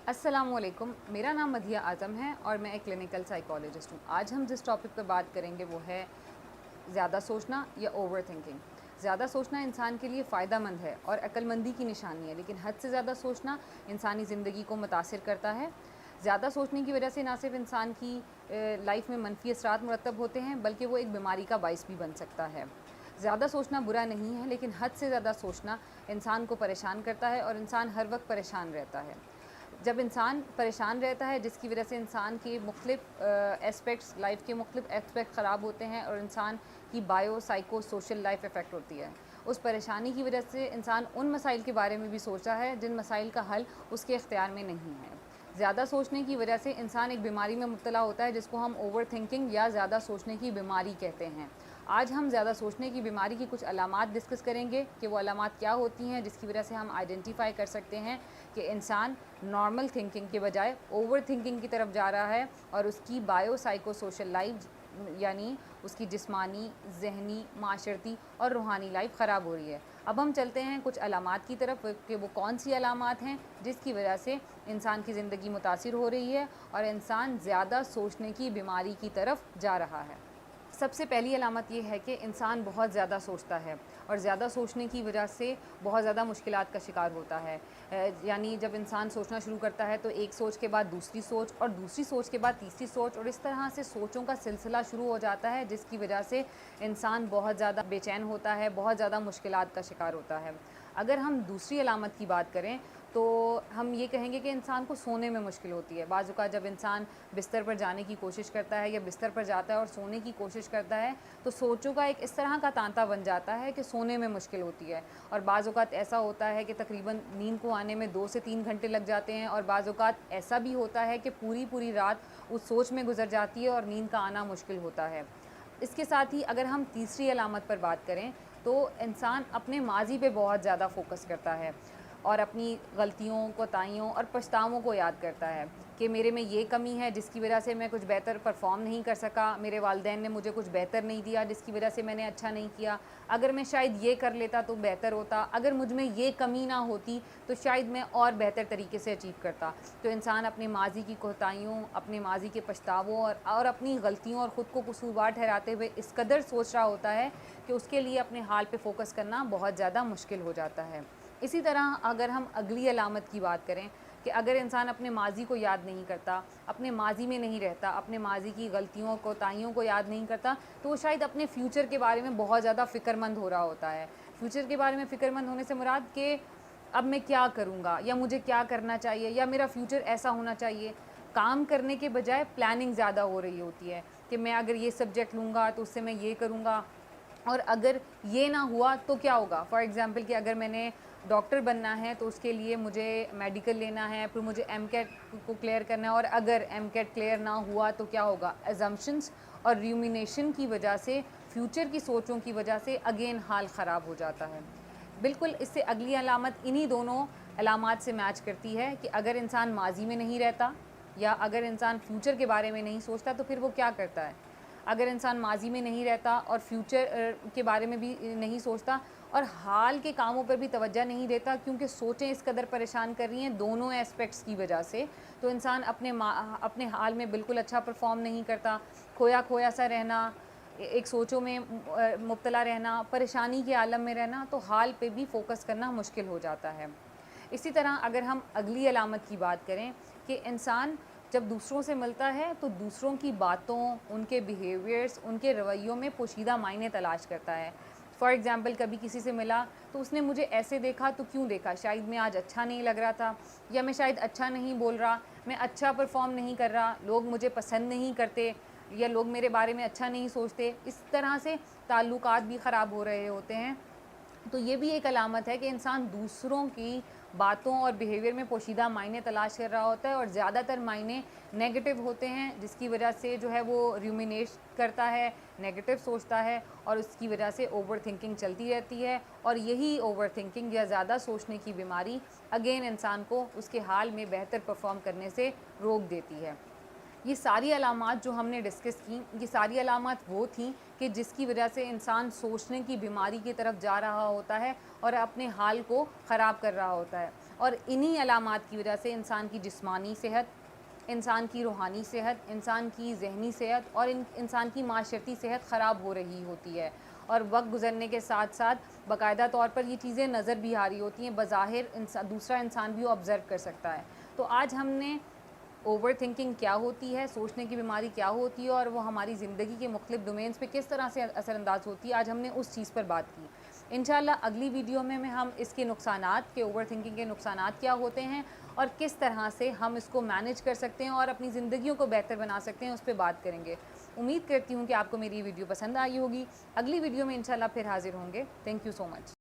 अस्सलाम वालेकुम, मेरा नाम मधिया आज़म है और मैं एक क्लिनिकल साइकोलॉजिस्ट हूँ। आज हम जिस टॉपिक पर बात करेंगे वो है ज़्यादा सोचना या ओवर थिंकिंग। ज़्यादा सोचना इंसान के लिए फ़ायदेमंद है और अक्लमंदी की निशानी है, लेकिन हद से ज़्यादा सोचना इंसानी ज़िंदगी को मुतासिर करता है। ज़्यादा सोचने की वजह से ना सिर्फ इंसान की लाइफ में मनफी असरात मुरतब होते हैं, बल्कि वो एक बीमारी का बाइस भी बन सकता है। ज़्यादा सोचना बुरा नहीं है, लेकिन हद से ज़्यादा सोचना इंसान को परेशान करता है और इंसान हर वक्त परेशान रहता है। जब इंसान परेशान रहता है, जिसकी वजह से इंसान के मुख्तलिफ एस्पेक्ट्स, लाइफ के मुख्तलिफ एस्पेक्ट ख़राब होते हैं और इंसान की bio psycho social life effect होती है। उस परेशानी की वजह से इंसान उन मसाइल के बारे में भी सोचता है जिन मसाइल का हल उसके इख्तियार में नहीं है। ज़्यादा सोचने की वजह से इंसान एक बीमारी में मुब्तला होता है जिसको हम ओवर थिंकिंग या ज़्यादा सोचने की बीमारी कहते हैं। आज हम ज़्यादा सोचने की बीमारी की कुछ अलामात डिस्कस करेंगे कि वो अलामात क्या होती हैं, जिसकी वजह से हम आइडेंटिफाई कर सकते हैं कि इंसान नॉर्मल थिंकिंग के बजाय ओवर थिंकिंग की तरफ जा रहा है और उसकी बायो साइको सोशल लाइफ यानी उसकी जिस्मानी, ज़हनी, माशरती और रूहानी लाइफ ख़राब हो रही है। अब हम चलते हैं कुछ अलामात की तरफ कि वो कौन सी अलामात हैं जिसकी वजह से इंसान की ज़िंदगी मुतासिर हो रही है और इंसान ज़्यादा सोचने की बीमारी की तरफ जा रहा है। सबसे पहली अलामत ये है कि इंसान बहुत ज़्यादा सोचता है और ज़्यादा सोचने की वजह से बहुत ज़्यादा मुश्किलात का शिकार होता है। यानी जब इंसान सोचना शुरू करता है तो एक सोच के बाद दूसरी सोच और दूसरी सोच के बाद तीसरी सोच और इस तरह से सोचों का सिलसिला शुरू हो जाता है, जिसकी वजह से इंसान बहुत ज़्यादा बेचैन होता है, बहुत ज़्यादा मुश्किलात का शिकार होता है। अगर हम दूसरी अलामत की बात करें तो हम ये कहेंगे कि इंसान को सोने में मुश्किल होती है। बाज़ औक़ात जब इंसान बिस्तर पर जाने की कोशिश करता है या बिस्तर पर जाता है और सोने की कोशिश करता है तो सोचों का एक इस तरह का तांता बन जाता है कि सोने में मुश्किल होती है। और बाज़ औक़ात ऐसा होता है कि तकरीबन नींद को आने में 2 से 3 घंटे लग जाते हैं और बाज़ औक़ात ऐसा भी होता है कि पूरी रात उस सोच में गुजर जाती है और नींद का आना मुश्किल होता है। इसके साथ ही अगर हम तीसरी अलामत पर बात करें तो इंसान अपने माज़ी पे बहुत ज़्यादा फ़ोकस करता है और अपनी गलतियों, कोताहियों और पछतावों को याद करता है कि मेरे में ये कमी है जिसकी वजह से मैं कुछ बेहतर परफॉर्म नहीं कर सका, मेरे वालिदैन ने मुझे कुछ बेहतर नहीं दिया जिसकी वजह से मैंने अच्छा नहीं किया, अगर मैं शायद ये कर लेता तो बेहतर होता, अगर मुझ में ये कमी ना होती तो शायद मैं और बेहतर तरीके से अचीव करता। तो इंसान अपने माजी की कोताहियों, अपने माजी के पछतावों और अपनी गलतियों और ख़ुद को कसूरवार ठहराते हुए इस कदर सोच रहा होता है कि उसके लिए अपने हाल पे फ़ोकस करना बहुत ज़्यादा मुश्किल हो जाता है। इसी तरह अगर हम अगली अलामत की बात करें कि अगर इंसान अपने माजी को याद नहीं करता, अपने माजी में नहीं रहता, अपने माजी की गलतियों कोताहियों को याद नहीं करता, तो वो शायद अपने फ्यूचर के बारे में बहुत ज़्यादा फ़िक्रमंद हो रहा होता है। फ्यूचर के बारे में फ़िक्रमंद होने से मुराद कि अब मैं क्या करूँगा या मुझे क्या करना चाहिए या मेरा फ्यूचर ऐसा होना चाहिए। काम करने के बजाय प्लानिंग ज़्यादा हो रही होती है कि मैं अगर ये सब्जेक्ट लूँगा तो उससे मैं ये करूँगा और अगर ये ना हुआ तो क्या होगा। फॉर एग्ज़ाम्पल कि अगर मैंने डॉक्टर बनना है तो उसके लिए मुझे मेडिकल लेना है, फिर मुझे एमकेट को क्लियर करना है और अगर एमकेट क्लियर ना हुआ तो क्या होगा। अजम्पशंस और रूमिनेशन की वजह से, फ्यूचर की सोचों की वजह से अगेन हाल ख़राब हो जाता है। बिल्कुल इससे अगली अलामत इन्हीं दोनों अलामात से मैच करती है कि अगर इंसान माजी में नहीं रहता या अगर इंसान फ्यूचर के बारे में नहीं सोचता तो फिर वो क्या करता है। अगर इंसान माजी में नहीं रहता और फ्यूचर के बारे में भी नहीं सोचता और हाल के कामों पर भी तवज्जो नहीं देता क्योंकि सोचें इस कदर परेशान कर रही हैं दोनों एस्पेक्ट्स की वजह से, तो इंसान अपने हाल में बिल्कुल अच्छा परफॉर्म नहीं करता। खोया खोया सा रहना, एक सोचों में मुब्तला रहना, परेशानी के आलम में रहना, तो हाल पे भी फ़ोकस करना मुश्किल हो जाता है। इसी तरह अगर हम अगली अलामत की बात करें कि इंसान जब दूसरों से मिलता है तो दूसरों की बातों, उनके बिहेवियर्स, उनके रवैयों में पोशीदा मायने तलाश करता है। फॉर एग्ज़ाम्पल कभी किसी से मिला तो उसने मुझे ऐसे देखा तो क्यों देखा, शायद मैं आज अच्छा नहीं लग रहा था या मैं शायद अच्छा नहीं बोल रहा, मैं अच्छा परफॉर्म नहीं कर रहा, लोग मुझे पसंद नहीं करते या लोग मेरे बारे में अच्छा नहीं सोचते। इस तरह से ताल्लुकात भी ख़राब हो रहे होते हैं। तो ये भी एक अलामत है कि इंसान दूसरों की बातों और बिहेवियर में पोशीदा मायने तलाश कर रहा होता है और ज़्यादातर मायने नेगेटिव होते हैं, जिसकी वजह से जो है वो रूमिनेट करता है, नेगेटिव सोचता है और उसकी वजह से ओवर थिंकिंग चलती रहती है। और यही ओवर थिंकिंग या ज़्यादा सोचने की बीमारी अगेन इंसान को उसके हाल में बेहतर परफॉर्म करने से रोक देती है। ये सारी अलामात जो हमने डिस्कस की, ये सारी अलामात वो थी कि जिसकी वजह से इंसान सोचने की बीमारी की तरफ जा रहा होता है और अपने हाल को ख़राब कर रहा होता है। اور انہی علامات کی وجہ سے انسان کی جسمانی صحت, انسان کی روحانی صحت, انسان کی ذہنی صحت اور انسان کی معاشرتی صحت خراب ہو رہی ہوتی ہے. اور وقت گزرنے کے ساتھ ساتھ باقاعدہ طور پر یہ چیزیں نظر بھی آ رہی ہوتی ہیں, بظاہر دوسرا انسان بھی آبزرو کر سکتا ہے. تو آج ہم نے اوور تھنکنگ کیا ہوتی ہے, سوچنے کی بیماری کیا ہوتی ہے اور وہ ہماری زندگی کے مختلف ڈومینز پہ کس طرح سے اثر انداز ہوتی ہے, آج ہم نے اس چیز پر بات کی. انشاءاللہ اگلی ویڈیو میں ہم اس کے نقصانات کے, اوور تھنکنگ کے نقصانات کیا ہوتے ہیں اور کس طرح سے ہم اس کو مینیج کر سکتے ہیں اور اپنی زندگیوں کو بہتر بنا سکتے ہیں, اس پہ بات کریں گے. امید کرتی ہوں کہ آپ کو میری یہ ویڈیو پسند آئی ہوگی. اگلی ویڈیو میں انشاءاللہ پھر حاضر ہوں گے. Thank you so much.